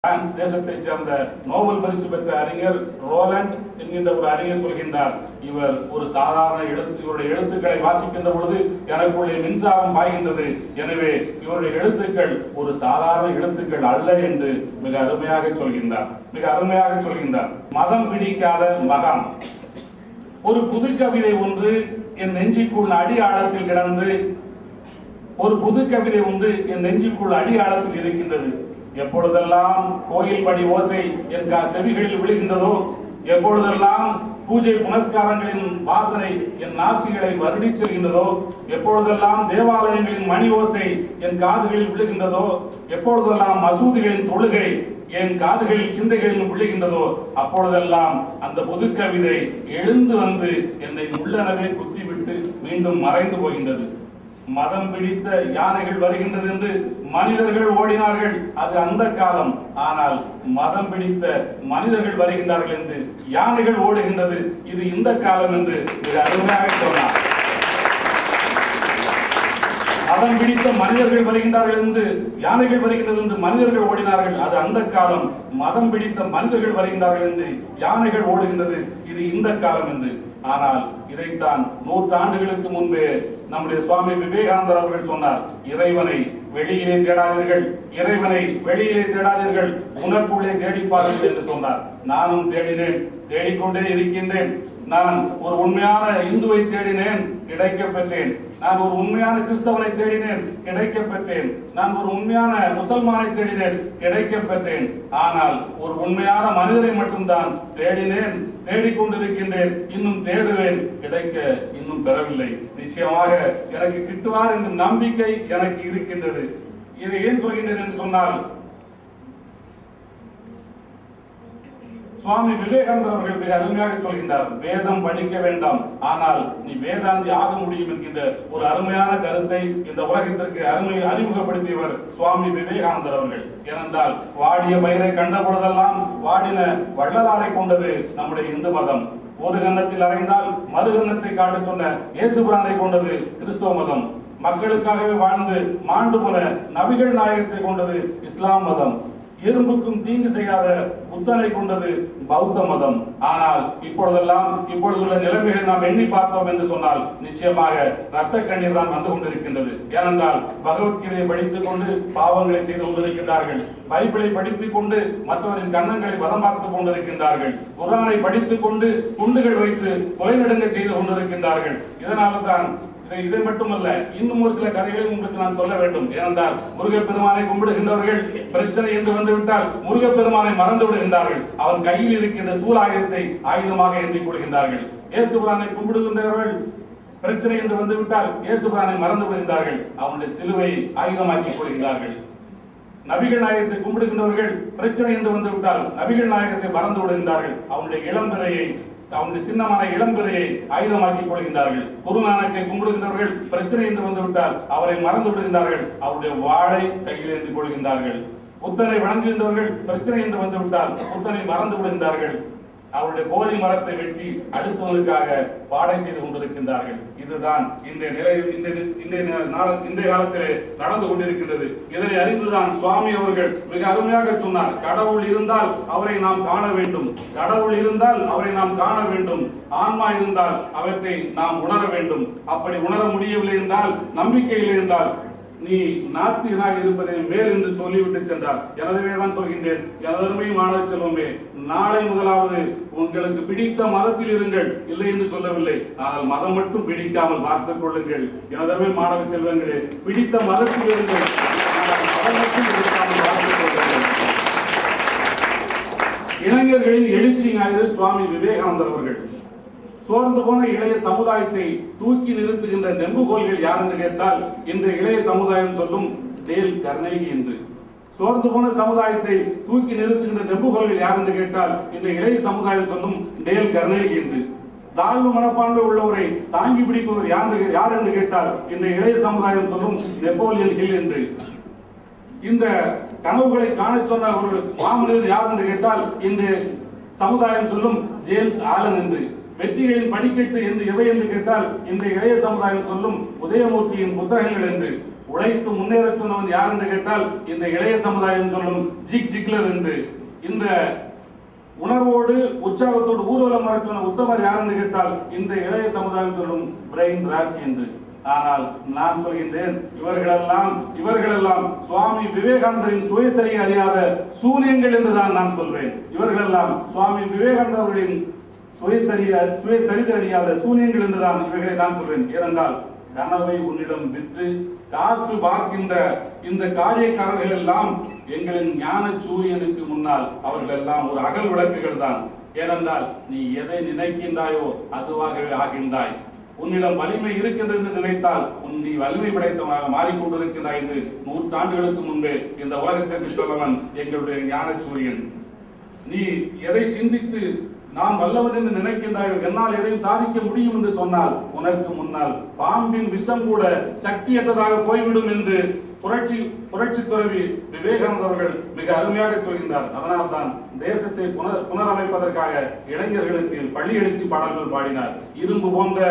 France தேசத்தைச் சேர்ந்த Nobel பரிசு பெற்ற அறிஞர் ரோலண்ட் என்கின்ற ஒரு அறிஞர் சொல்கின்றார், இவர் ஒரு சாதாரண இவருடைய எழுத்துக்களை வாசிக்கின்ற பொழுது எனக்குள்ளே மின்சாரம் பாய்கின்றது. எனவே இவருடைய எழுத்துக்கள் ஒரு சாதாரண எழுத்துக்கள் அல்ல என்று மிக அருமையாக சொல்கின்றார். மதம் பிடிக்காத மகான். ஒரு புது கவிதை ஒன்று என் நெஞ்சிக்குள் அடி ஆழத்தில் கிடந்து இருக்கின்றது. எப்பொழுதெல்லாம் கோயில் படி ஓசை என் செவிகளில் விழுகின்றதோ, எப்பொழுதெல்லாம் பூஜை புனஸ்காரங்களின் வாசனை என் நாசிகளை வருடிச் செல்கின்றதோ, எப்பொழுதெல்லாம் தேவாலயங்களின் மணி ஓசை என் காதுகளில் விழுகின்றதோ, எப்பொழுதெல்லாம் மசூதிகளின் தொழுகை என் காதுகளில் சிந்தைகளில் விழுகின்றதோ, அப்பொழுதெல்லாம் அந்த புது கவிதை எழுந்து வந்து என்னை உள்ளனவே குத்திவிட்டு மீண்டும் மறைந்து போகின்றது. மதம் பிடித்த யானைகள் வருகின்றது என்று மனிதர்கள் ஓடினார்கள், அது அந்த காலம். ஆனால் மதம் பிடித்த மனிதர்கள் வருகின்றார்கள் என்று யானைகள் ஓடுகின்றது, இது இந்த காலம் என்று மிக அருமையாக சொன்னார். மதம் பிடித்த மனிதர்கள் வருகின்றார்கள் என்று யானைகள் வருகின்றது என்று மனிதர்கள் ஓடினார்கள், அது அந்த காலம். மதம் பிடித்த மனிதர்கள் வருகின்றார்கள் என்று யானைகள் ஓடுகின்றது, இது இந்த காலம் என்று. ஆனால் இதைத்தான் 100 ஆண்டுகளுக்கு முன்பே நம்முடைய சுவாமி விவேகானந்தர் அவர்கள் சொன்னார், இறைவனை வெளியிலே தேடாதீர்கள், உனக்குள்ளே தேடிப்பாருங்கள் என்று சொன்னார். நானும் தேடிக்கொண்டே இருக்கின்றேன். நான் ஒரு உண்மையான இந்துவை தேடினேன், கிடைக்கப் பெற்றேன். நான் ஒரு உண்மையான கிறிஸ்தவனை தேடினேன், கிடைக்கப் பெற்றேன். நான் ஒரு உண்மையான முசல்மானை தேடினேன், கிடைக்கப் பெற்றேன். ஆனால் ஒரு உண்மையான மனிதரை மட்டும்தான் தேடிக்கொண்டிருக்கின்றேன், இன்னும் தேடுவேன், கிடைக்க இன்னும் பெறவில்லை. நிச்சயமாக எனக்கு கிட்டுவார் என்ற நம்பிக்கை எனக்கு இருக்கின்றது. இதை ஏன் சொல்கின்றேன் என்று சொன்னால், சுவாமி விவேகானந்தர் அவர்கள் மிக அருமையாக சொல்கின்றார், வேதம் படிக்க வேண்டாம், ஆனால் நீ வேதாந்தி ஆக முடியும் என்கின்ற ஒரு அருமையான கருத்தை இந்த உலகத்திற்கு அறிமுகப்படுத்தியவர் சுவாமி விவேகானந்தர் அவர்கள். ஏனென்றால் வாடிய பயிரை கண்ட பொழுதெல்லாம் வாடின வள்ளலாரை கொண்டது நம்முடைய இந்து மதம். ஒரு கன்னத்தில் அறைந்தால் மறு கன்னத்தை காட்ட சொன்ன இயேசுபிரானை கொண்டது கிறிஸ்தவ மதம். மக்களுக்காகவே வாழ்ந்து மாண்டு போன நபிகள் நாயகத்தை கொண்டது இஸ்லாம் மதம். எறும்புக்கும் தீங்கு செய்யாத புத்தனை கொண்டது பௌத்த மதம். ஆனால் இப்பொழுதுள்ள நிலைமைகளை நாம் எண்ணி பார்த்தோம் என்று சொன்னால் நிச்சயமாக ரத்த கண்ணீர் தான் வந்து கொண்டிருக்கின்றது. ஏனென்றால் பகவத்கீதையை படித்துக் கொண்டு பாவங்களை செய்து கொண்டிருக்கின்றார்கள், பைபிளை படித்துக் கொண்டு மற்றவரின் கன்னங்களை பதம் பார்த்துக் கொண்டிருக்கின்றார்கள், குர்ஆனை படித்துக் கொண்டு குண்டுகள் வைத்து கொலை நடுங்க செய்து கொண்டிருக்கின்றார்கள். இதனால்தான் இதை மட்டுமல்ல, இன்னும் ஒரு சில கதைகளை உங்களுக்கு நான் சொல்ல வேண்டும். ஏனென்றால் முருகப்பெருமானை கும்பிடுகின்றவர்கள் பிரச்சனை என்று வந்துவிட்டால் முருகப்பெருமானை மறந்து விடுகின்றார்கள். அவன் கையில் இருக்கின்ற சூலாயுதத்தை ஆயுதமாக ஏந்திக் கொள்கின்றார்கள். இயேசுபிரானை கும்பிடுகின்றவர்கள் பிரச்சனை என்று வந்துவிட்டால் இயேசுபிரானை மறந்து விடுகின்றார்கள், அவனுடைய சிலுவையை ஆயுதமாக்கிக் கொள்கின்றார்கள். நபிகள் நாயகத்தை கும்பிடுகின்றவர்கள் பிரச்சனை என்று வந்துவிட்டால் நபிகள் நாயகத்தை மறந்து விடுகின்றார்கள், அவனுடைய சின்னமான இளம்பிறையை ஆயுதமாக்கிக் கொள்கின்றார்கள். குருநானக்கை கும்பிடுகின்றவர்கள் பிரச்சனை என்று வந்துவிட்டால் அவரை மறந்து விடுகின்றார்கள், அவருடைய வாளை கையில் ஏந்திக் கொள்கின்றார்கள். புத்தனை வணங்குகின்றவர்கள் பிரச்சனை என்று வந்துவிட்டால் புத்தனை மறந்து விடுகின்றார்கள், அவருடைய போதி மரத்தை வெட்டி அடுத்தவர்களுக்காக பாடை செய்து கொண்டிருக்கின்றார்கள். இதுதான் இன்றைய காலத்திலே நடந்து கொண்டிருக்கின்றது. இதனை அறிந்துதான் சுவாமி அவர்கள் மிக அருமையாக சொன்னார், கடவுள் இருந்தால் அவரை நாம் காண வேண்டும், ஆன்மா இருந்தால் அவற்றை நாம் உணர வேண்டும். அப்படி உணர முடியவில்லை என்றால், நம்பிக்கையில் இருந்தால் நீ நாத்திகனாக இருப்பதை மேல் என்று சொல்லிவிட்டு சென்றார். எனவேதான் சொல்கின்றேன், எனதருமை மாணவ செல்வமே, நாளை முதலாவது உங்களுக்கு பிடித்த மதத்தில் இருங்கள், இல்லை என்று சொல்லவில்லை. ஆனால் மதம் மட்டும் பிடிக்காமல் பார்த்துக் கொள்ளுங்கள். எனதருமை மாணவ செல்வங்களே, பிடித்த மதத்தில் இருங்கள், மதம் மட்டும் பிடிக்காமல் பார்த்துக் கொள்ளுங்கள். இளைஞர்களின் எழுச்சி ஞாயிறு சுவாமி விவேகானந்தர் அவர்கள். சோர்ந்து போன இளைய சமுதாயத்தை தூக்கி நிறுத்துகின்ற நெம்புகோல்கள் யார் என்று கேட்டால் இந்த இளைய சமுதாயம் சொல்லும் டேல் கர்னேகி என்று. சோர்ந்து போன சமுதாயத்தை தூக்கி நிறுத்துகின்ற நெம்புகோல்கள் யார் என்று கேட்டால் இந்த இளைய சமுதாயம் சொல்லும் டேல் கர்னேகி என்று. தாழ்வு மனப்பான்மை உள்ளவரை தாங்கி பிடிப்பவர் யார் என்று கேட்டால் இந்த இளைய சமுதாயம் சொல்லும் நெப்போலியன் ஹில் என்று. இந்த கனவுகளை காண சொன்ன ஒரு மாமனிதர் யார் என்று கேட்டால் இந்த சமுதாயம் சொல்லும் ஜேம்ஸ் ஆலன் என்று. வெற்றிகளின் படிக்கட்டு எவை என்று கேட்டால் இந்த இளைய சமுதாயம் சொல்லும் உதயமூர்த்தியின் புத்தகங்கள் என்று. உழைத்து முன்னேற சொன்னவன் யார் என்று கேட்டால் இந்த இளைய சமுதாயம் சொல்லும் ஜிக் ஜிக்லர் என்று. இந்த உணர்வோடு உற்சாகத்தோடு ஊர்வலம் வர சொன்ன உத்தமர் யார் என்று கேட்டால் இந்த இளைய சமுதாயம் சொல்லும் பிரைன் ராசி என்று. ஆனால் நான் சொல்கின்றேன், இவர்களெல்லாம் சுவாமி விவேகானந்தரின் சுயசரியை அறியாத சூனியங்கள் என்றுதான் நான் சொல்வேன். இவர்களெல்லாம் சுவாமி விவேகானந்தர் அவர்களின் சுயசரிதை அறியாத சூனியங்கள் என்றுதான் இவைகளை நான் சொல்வேன். ஏனென்றால் கனவை உன்னிடம் விற்று காசு பார்க்கின்ற இந்த காரியக்காரர்கள் எல்லாம் எங்களின் ஞான சூரியனுக்கு முன்னால் அவர்கள் எல்லாம் ஒரு அகல் விளக்குகள் தான். ஏனென்றால் நீ எதை நினைக்கின்றாயோ அதுவாகவே ஆகின்றாய். உன்னிடம் வலிமை இருக்கின்றது என்று நினைத்தால் நீ வலிமை படைத்தவனாக மாறிக்கொண்டிருக்கிறாய் என்று நூற்றாண்டுகளுக்கு முன்பே இந்த உலகத்திற்கு சொல்லவன் எங்களுடைய ஞான சூரியன். நீ எதை சிந்தித்து நான் வல்லவன் என்று நினைக்கின்றாயோ, என்னால் எதையும் சாதிக்க முடியும் என்று சொன்னால் உனக்கு முன்னால் பாம்பின் விஷம் கூட சக்தியற்றதாக போய்விடும் என்று புரட்சி துறவி விவேகானந்தர் அவர்கள் மிக அருமையாக சொல்கின்றார். அதனால்தான் தேசத்தை புனரமைப்பதற்காக இளைஞர்களுக்கு பள்ளி எழுச்சி பாடல்கள் பாடினார். இரும்பு போன்ற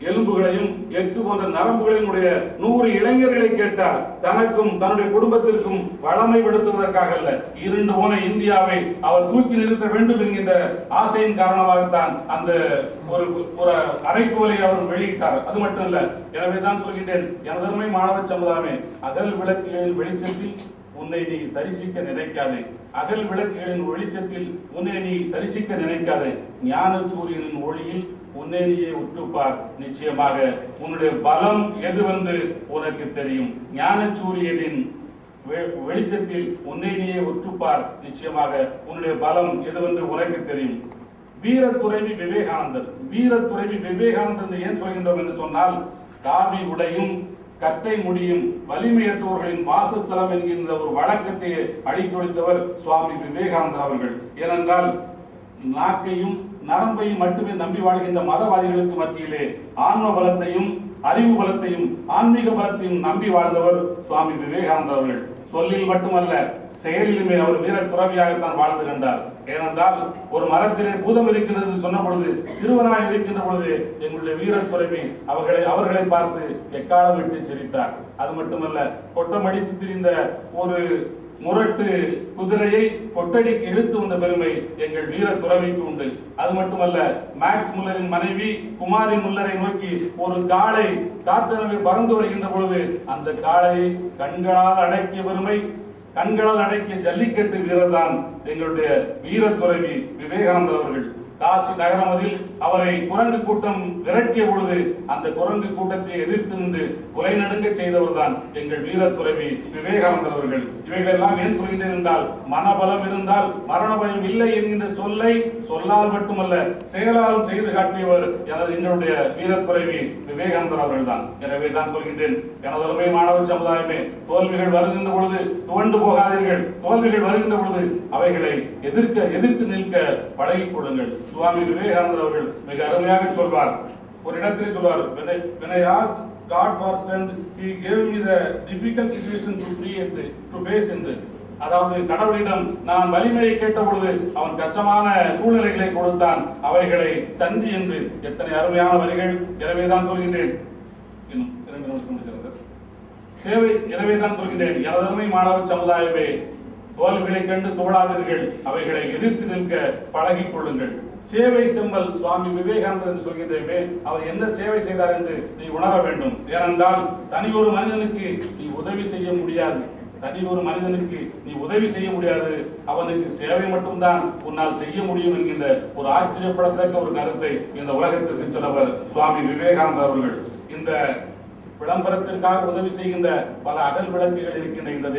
எலும்புகளையும் எஃகு போன்ற நரம்புகளையும் உடைய 100 இளைஞர்களை கேட்டார். தனக்கும் தன்னுடைய குடும்பத்திற்கும் வளமைப்படுத்துவதற்காக அல்ல, இருண்டு போன இந்தியாவை அவர் தூக்கி நிறுத்த வேண்டும் என்கின்ற ஆசையின் காரணமாகத்தான் அந்த ஒரு அறைகூவலை அவர் வெளியிட்டார். அது மட்டுமல்ல, எனவேதான் சொல்கின்றேன், எனதருமை மாணவ சமுதாயமே, அகல் விளக்குகளின் வெளிச்சத்தில் உன்னை நீ தரிசிக்க நினைக்காதே. அகல் விளக்குகளின் வெளிச்சத்தில் உன்னை நீ தரிசிக்க நினைக்காதே. ஞான சூரியனின் ஒளியில் உன்னை நீயே உற்றுப்பார். நிச்சயமாக உன்னுடைய பலம் எதுவென்று உனக்கு தெரியும். ஞான சூரியனின் வெளிச்சத்தில் உன்னை நீயே உற்றுப்பார். நிச்சயமாக உன்னுடைய பலம் எதுவென்று உனக்கு தெரியும். வீரத்துறைவி விவேகானந்தர் ஏன் சொல்கின்றோம் என்று சொன்னால், காவி உடையும் கட்டை முடியும் வலிமையற்றவர்களின் வாசஸ்தலம் என்கின்ற ஒரு வழக்கத்தை அடித்தொழித்தவர் சுவாமி விவேகானந்தர் அவர்கள். ஏனென்றால் நாக்கையும் நரம்பையும் மட்டுமே நம்பி வாழ்கின்ற மதவாதிகளுக்கு மத்தியிலே ஆன்ம பலத்தையும் அறிவு பலத்தையும் ஆன்மீக பலத்தையும் நம்பி வாழ்ந்தவர் சுவாமி விவேகானந்தர் அவர்கள். சொல்லில் மட்டுமல்ல, செயலிலுமே அவர் வீர துறவியாகத்தான் வாழ்ந்து கண்டார். ஏனென்றால் ஒரு மரத்திலே பூதம் இருக்கின்றது சொன்ன பொழுது, சிறுவனாக இருக்கின்ற பொழுது எங்களுடைய வீர துறவி அவர்களை பார்த்து எக்காலம் விட்டு சிரித்தார். அது மட்டுமல்ல, கொட்டமடித்து திரிந்த ஒரு முரட்டு குதிரையை கொட்டடிக்கு இழுத்து வந்த பெருமை எங்கள் வீர துறவிக்கு உண்டு. அது மட்டுமல்ல, மேக்ஸ் முல்லரின் மனைவி குமாரி முல்லரை நோக்கி ஒரு காளை காற்றளவில் பறந்து வருகின்ற பொழுது அந்த காளையை கண்களால் அடக்கிய பெருமை, கண்களால் அடக்கிய ஜல்லிக்கட்டு வீரர் தான் எங்களுடைய வீர துறவி விவேகானந்தர் அவர்கள். காசி நகரமதில் அவரை குரங்கு கூட்டம் விரட்டிய பொழுது அந்த குரங்கு கூட்டத்தை எதிர்த்து நின்று கொலை நடுங்க செய்தவர் தான் எங்கள் வீரத்துறவி விவேகானந்தர் அவர்கள். இவைகள் எல்லாம் ஏன் சொல்கின்றேன் என்றால், மனபலம் இருந்தால் மரண பயம் இல்லை என்கின்ற சொல்லை சொல்லால் மட்டுமல்ல செயலாலும் செய்து காட்டியவர் எங்களுடைய வீரத்துறவி விவேகானந்தர் அவர்கள் தான். எனவே தான் சொல்கின்றேன், எனதருமை மாணவ சமுதாயமே, தோல்விகள் வருகின்ற பொழுது துவண்டு போகாதீர்கள். தோல்விகள் வருகின்ற பொழுது அவைகளை எதிர்த்து நிற்க பழகிக் கொள்ளுங்கள். சுவாமி விவேகானந்தர் அவர்கள் மிக அருமையாக சொல்வார். ஒரு இடத்தில் சொல்வார், when I asked God for strength, he gave me the difficult situation to face என்று. அதாவது கடவுளிடம் நான் வலிமையை கேட்ட பொழுது அவன் கஷ்டமான சூழ்நிலைகளை கொடுத்தான், அவைகளை சந்தி என்று. எத்தனை அருமையான வரிகள். எனவேதான் சொல்கின்றேன், இன்னும் 2 நிமிஷம் முடிக்கிறது சேவை. எனவேதான் சொல்கின்றேன், எனதருமை மாணவ சமுதாயமே, தோல்விகளை கண்டு தோழாதீர்கள், அவைகளை எதிர்த்து நிற்க பழகிக் கொள்ளுங்கள். சேவை செம்பல் சுவாமி விவேகானந்தர் என்று சொல்கின்றே, அவர் என்ன சேவை செய்தார் என்று நீ உணர வேண்டும். ஏனென்றால் தனியொரு மனிதனுக்கு நீ உதவி செய்ய முடியாது. அவனுக்கு சேவை மட்டும்தான் உன்னால் செய்ய முடியும் என்கின்ற ஒரு ஆச்சரியப்படத்தக்க ஒரு கருத்தை இந்த உலகத்திற்கு சொன்னவர் சுவாமி விவேகானந்தர் அவர்கள். இந்த விளம்பரத்திற்காக உதவி செய்கின்ற பல அகல் விளக்குகள் இருக்கின்ற இந்த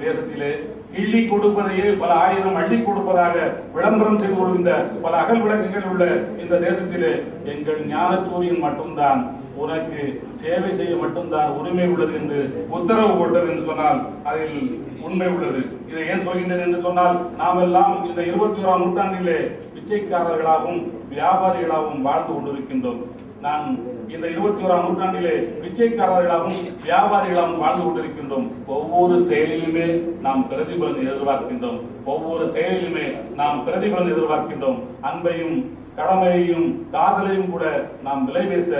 தேசத்திலே, கிள்ளி கொடுப்பதையே பல ஆயிரம் அள்ளி கொடுப்பதாக விளம்பரம் செய்து கொள்கின்ற பல அகல் விளக்குகள் உள்ள இந்த தேசத்திலே எங்கள் ஞானசூரியன் மட்டும்தான் உனக்கு சேவை செய்ய மட்டும்தான் உரிமை உள்ளது என்று உத்தரவு போட்டது என்று சொன்னால் அதில் உண்மை உள்ளது. இதை ஏன் சொல்கின்றேன் என்று சொன்னால், நாம் எல்லாம் இந்த 21ஆம் நூற்றாண்டிலே பிச்சைக்காரர்களாகவும் வியாபாரிகளாகவும் வாழ்ந்து கொண்டிருக்கின்றோம். நான் இந்த 21ஆம் நூற்றாண்டிலே பிச்சைக்காரர்களாகவும் வியாபாரிகளாகவும் வாழ்ந்து கொண்டிருக்கின்றோம். ஒவ்வொரு செயலிலுமே நாம் பிரதிபலன் எதிர்பார்க்கின்றோம். ஒவ்வொரு செயலிலுமே நாம் பிரதிபலன் எதிர்பார்க்கின்றோம். அன்பையும் கடமையையும் காதலையும் கூட நாம் விலை பேச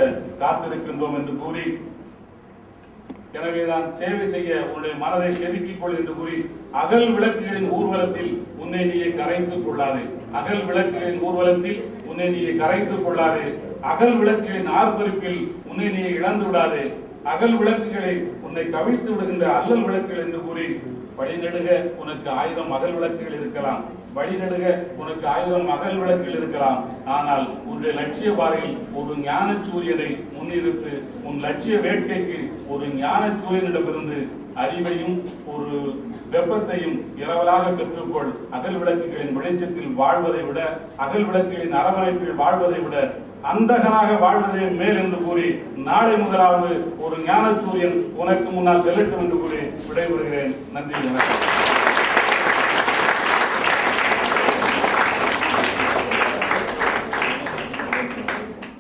காத்திருக்கின்றோம் என்று கூறி, எனவேதான் சேவை செய்ய உன்னுடைய மனதை செதுக்கிக் கொள் என்று கூறி, அகல் விளக்குகளின் ஊர்வலத்தில் உன்னை நீயே கரைத்துக் கொள்ளாதே. அகல் விளக்குகளின் ஊர்வலத்தில் உன்னை நீயே கரைத்துக் கொள்ளாதே. அகல் விளக்குகளின் ஆர்ப்பரிப்பில் உன்னை நீ இழந்து விடாதே. அகல் விளக்குகளை உன்னை கவிழ்த்து விடுகின்ற அல்லல் விளக்குகள் என்று கூறி, வழிநெடுக உனக்கு 1000 அகல் விளக்குகள் இருக்கலாம். வழிநெடுக உனக்கு 1000 அகல் விளக்குகள் இருக்கலாம். ஆனால் உன்னுடைய லட்சிய பாதையில் ஒரு ஞான சூரியனை முன்னிறுத்து, உன் லட்சிய வேட்கைக்கு ஒரு ஞான சூரியனிடமிருந்து அறிவையும் ஒரு வெப்பத்தையும் இரவலாக பெற்றுக்கொள். அகல் விளக்குகளின் வெளிச்சத்தில் வாழ்வதை விட, அகல் விளக்குகளின் அரவணைப்பில் வாழ்வதை விட அந்தகனாக வாழ்வதே மேல் என்று கூறி, நாளை முதலாவது ஒரு ஞான சூரியன் உனக்கு முன்னால் செல்லட்டும் என்று கூறி விடைபெறுகிறேன். நன்றி, வணக்கம்.